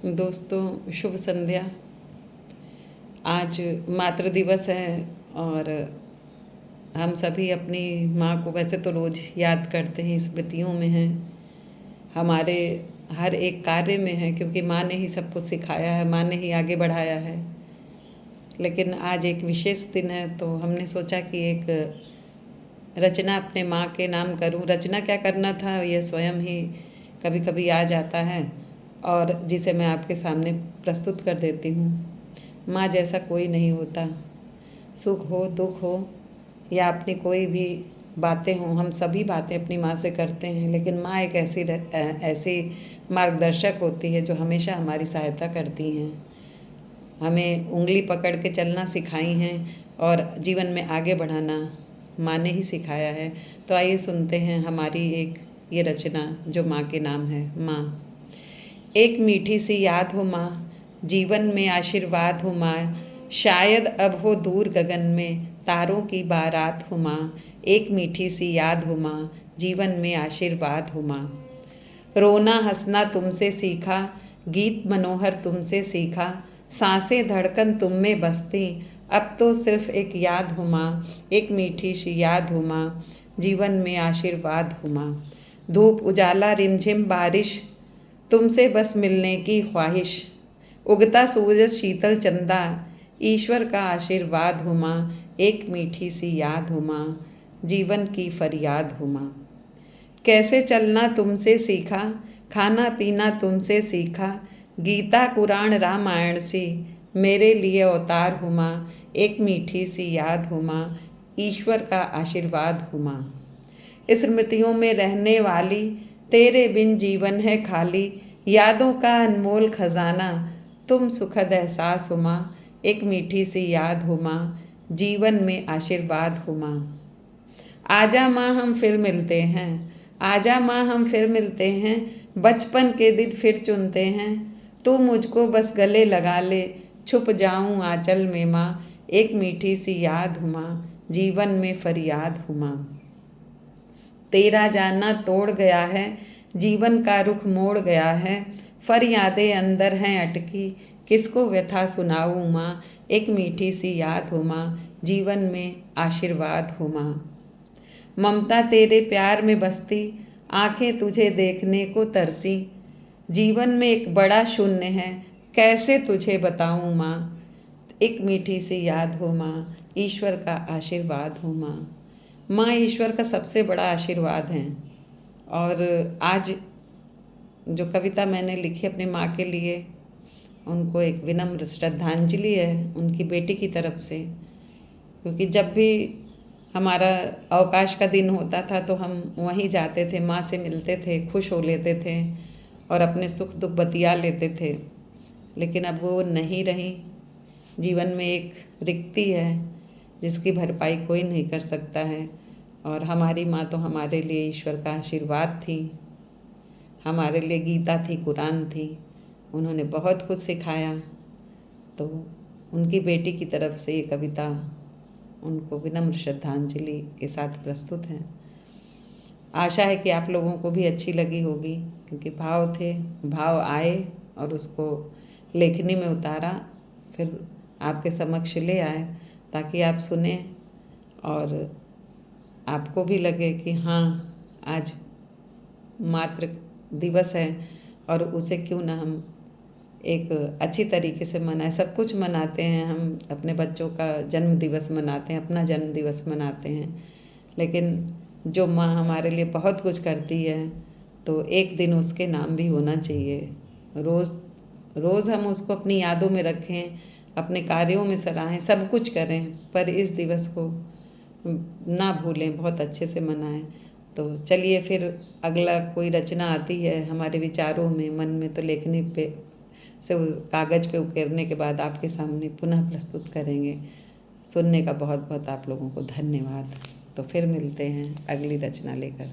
दोस्तों, शुभ संध्या। आज मातृ दिवस है और हम सभी अपनी माँ को वैसे तो रोज़ याद करते हैं, स्मृतियों में हैं, हमारे हर एक कार्य में है, क्योंकि माँ ने ही सब कुछ सिखाया है, माँ ने ही आगे बढ़ाया है। लेकिन आज एक विशेष दिन है तो हमने सोचा कि एक रचना अपने माँ के नाम करूँ। रचना क्या करना था, यह स्वयं ही कभी कभी आ जाता है और जिसे मैं आपके सामने प्रस्तुत कर देती हूँ। माँ जैसा कोई नहीं होता। सुख हो, दुख हो या अपनी कोई भी बातें हों, हम सभी बातें अपनी माँ से करते हैं, लेकिन माँ एक ऐसी मार्गदर्शक होती है जो हमेशा हमारी सहायता करती हैं। हमें उंगली पकड़ के चलना सिखाई हैं और जीवन में आगे बढ़ाना माँ ने ही सिखाया है। तो आइए सुनते हैं हमारी ये रचना जो माँ के नाम है। माँ। एक मीठी सी याद हो माँ, जीवन में आशीर्वाद हो माँ, शायद अब हो दूर गगन में तारों की बारात हो माँ। एक मीठी सी याद हो माँ, जीवन में आशीर्वाद हो माँ। रोना हंसना तुमसे सीखा, गीत मनोहर तुमसे सीखा, सांसें धड़कन तुम में बसती, अब तो सिर्फ एक याद हो माँ। एक मीठी सी याद हो माँ, जीवन में आशीर्वाद हो माँ। धूप उजाला रिमझिम बारिश, तुमसे बस मिलने की ख्वाहिश, उगता सूरज शीतल चंदा, ईश्वर का आशीर्वाद हो माँ। एक मीठी सी याद हो माँ, जीवन की फरियाद हो माँ। कैसे चलना तुमसे सीखा, खाना पीना तुमसे सीखा, गीता कुरान रामायण सी मेरे लिए अवतार हो माँ। एक मीठी सी याद हो माँ, ईश्वर का आशीर्वाद हो माँ। स्मृतियों में रहने वाली, तेरे बिन जीवन है खाली, यादों का अनमोल खजाना, तुम सुखद एहसास हो माँ। एक मीठी सी याद हो माँ, जीवन में आशीर्वाद हो माँ। आजा माँ हम फिर मिलते हैं, आजा माँ हम फिर मिलते हैं, बचपन के दिन फिर चुनते हैं, तू मुझको बस गले लगा ले, छुप जाऊँ आंचल में माँ। एक मीठी सी याद हो माँ, जीवन में फरियाद हो माँ। तेरा जाना तोड़ गया है, जीवन का रुख मोड़ गया है, फरियादें अंदर हैं अटकी, किसको व्यथा सुनाऊँ माँ। एक मीठी सी याद हो माँ, जीवन में आशीर्वाद हो माँ। ममता तेरे प्यार में बसती, आंखें तुझे देखने को तरसी, जीवन में एक बड़ा शून्य है, कैसे तुझे बताऊँ माँ। एक मीठी सी याद हो माँ, ईश्वर का आशीर्वाद हो माँ। माँ ईश्वर का सबसे बड़ा आशीर्वाद हैं। और आज जो कविता मैंने लिखी अपनी माँ के लिए, उनको एक विनम्र श्रद्धांजलि है उनकी बेटी की तरफ से। क्योंकि जब भी हमारा अवकाश का दिन होता था तो हम वहीं जाते थे, माँ से मिलते थे, खुश हो लेते थे और अपने सुख दुख बतिया लेते थे। लेकिन अब वो नहीं रही। जीवन में एक रिक्ति है जिसकी भरपाई कोई नहीं कर सकता है। और हमारी माँ तो हमारे लिए ईश्वर का आशीर्वाद थी, हमारे लिए गीता थी, कुरान थी। उन्होंने बहुत कुछ सिखाया। तो उनकी बेटी की तरफ से ये कविता उनको विनम्र श्रद्धांजलि के साथ प्रस्तुत है। आशा है कि आप लोगों को भी अच्छी लगी होगी, क्योंकि भाव थे, भाव आए और उसको लेखनी में उतारा, फिर आपके समक्ष ले आए ताकि आप सुने और आपको भी लगे कि हाँ, आज मातृ दिवस है और उसे क्यों ना हम एक अच्छी तरीके से मनाएं। सब कुछ मनाते हैं हम, अपने बच्चों का जन्म दिवस मनाते हैं, अपना जन्म दिवस मनाते हैं, लेकिन जो माँ हमारे लिए बहुत कुछ करती है तो एक दिन उसके नाम भी होना चाहिए। रोज़ हम उसको अपनी यादों में रखें, अपने कार्यों में सराहें, सब कुछ करें, पर इस दिवस को ना भूलें, बहुत अच्छे से मनाएं। तो चलिए फिर अगला कोई रचना आती है हमारे विचारों में, मन में, तो लेखनी पे से कागज़ पे उकेरने के बाद आपके सामने पुनः प्रस्तुत करेंगे। सुनने का बहुत बहुत आप लोगों को धन्यवाद। तो फिर मिलते हैं अगली रचना लेकर।